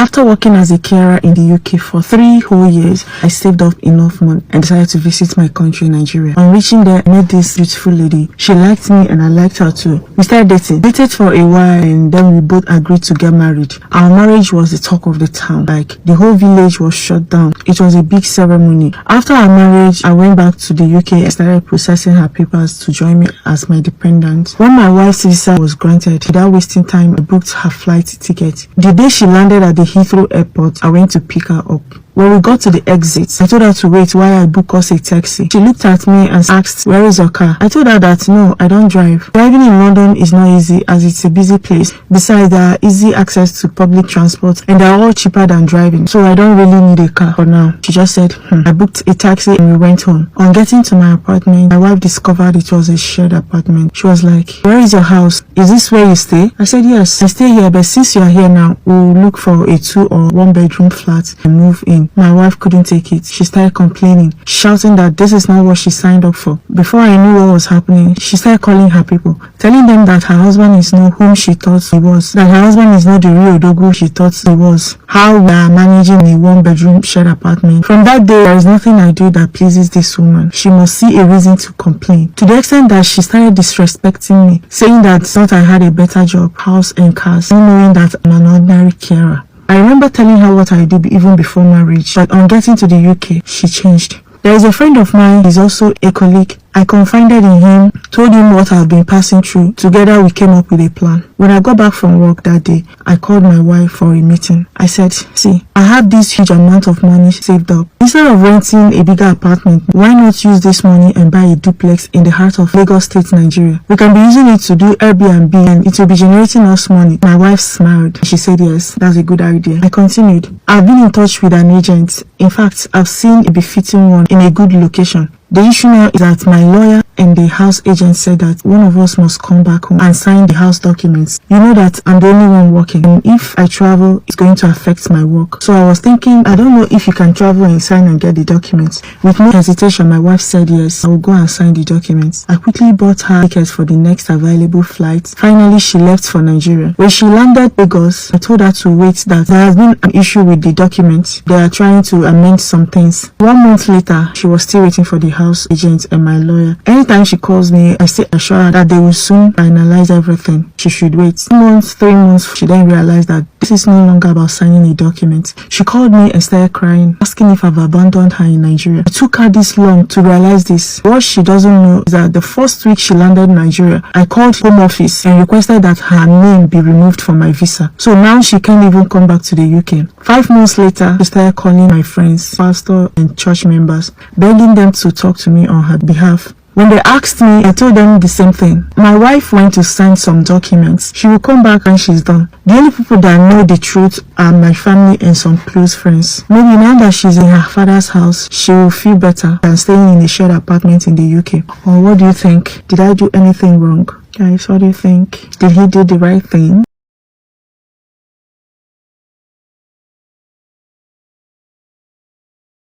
After working as a carer in the UK for 3 whole years, I saved up enough money and decided to visit my country, Nigeria. On reaching there, I met this beautiful lady. She liked me and I liked her too. We started dating. Dated for a while and then we both agreed to get married. Our marriage was the talk of the town. Like, the whole village was shut down. It was a big ceremony. After our marriage, I went back to the UK and started processing her papers to join me as my dependent. When my wife's visa was granted, without wasting time, I booked her flight ticket. The day she landed at the Heathrow airport, I went to pick her up. When we got to the exit, I told her to wait while I booked us a taxi. She looked at me and asked, "Where is your car?" I told her that no, I don't drive. Driving in London is not easy as it's a busy place. Besides, there are easy access to public transport and they are all cheaper than driving. So I don't really need a car for now. She just said, I booked a taxi and we went home. On getting to my apartment, my wife discovered it was a shared apartment. She was like, "Where is your house? Is this where you stay?" I said, "Yes, I stay here, but since you are here now, we'll look for a 2 or 1 bedroom flat and move in." My wife couldn't take it. She started complaining, shouting that this is not what she signed up for. Before I knew what was happening, she started calling her people, telling them that her husband is not whom she thought he was, that her husband is not the real Dogo she thought he was, how we are managing a 1 bedroom shared apartment. From that day, there is nothing I do that pleases this woman. She must see a reason to complain, to the extent that she started disrespecting me, saying that thought I had a better job, house and cars, not knowing that I'm an ordinary carer. I remember telling her what I do even before marriage, but on getting to the UK, she changed. There is a friend of mine, he's also a colleague. I confided in him, told him what I've been passing through. Together we came up with a plan. When I got back from work that day, I called my wife for a meeting. I said, "See, I have this huge amount of money saved up. Instead of renting a bigger apartment, why not use this money and buy a duplex in the heart of Lagos State, Nigeria? We can be using it to do Airbnb and it will be generating us money." My wife smiled. She said, "Yes, that's a good idea." I continued. "I've been in touch with an agent. In fact, I've seen a befitting one in a good location. The issue now is that my lawyer and the house agent said that one of us must come back home and sign the house documents. You know that I'm the only one working, and if I travel, it's going to affect my work. So I was thinking, I don't know if you can travel and sign and get the documents." With no hesitation, my wife said yes, I will go and sign the documents. I quickly bought her tickets for the next available flight. Finally, she left for Nigeria. When she landed Lagos, I told her to wait, that there has been an issue with the documents. They are trying to amend some things. 1 month later, she was still waiting for the house agent and my lawyer. Anytime she calls me, I still assure her that they will soon finalize everything. She should wait. 2 months, 3 months, she then realized that this is no longer about signing a document. She called me and started crying, asking if I've abandoned her in Nigeria. It took her this long to realize this. What she doesn't know is that the first week she landed in Nigeria, I called home office and requested that her name be removed from my visa. So now she can't even come back to the UK. 5 months later, she started calling my friends, pastor and church members, begging them to talk to me on her behalf. When they asked me, I told them the same thing. My wife went to sign some documents. She will come back when she's done. The only people that know the truth are my family and some close friends. Maybe now that she's in her father's house, she will feel better than staying in a shared apartment in the UK. Or what do you think? Did I do anything wrong? Guys, what do you think? Did he do the right thing?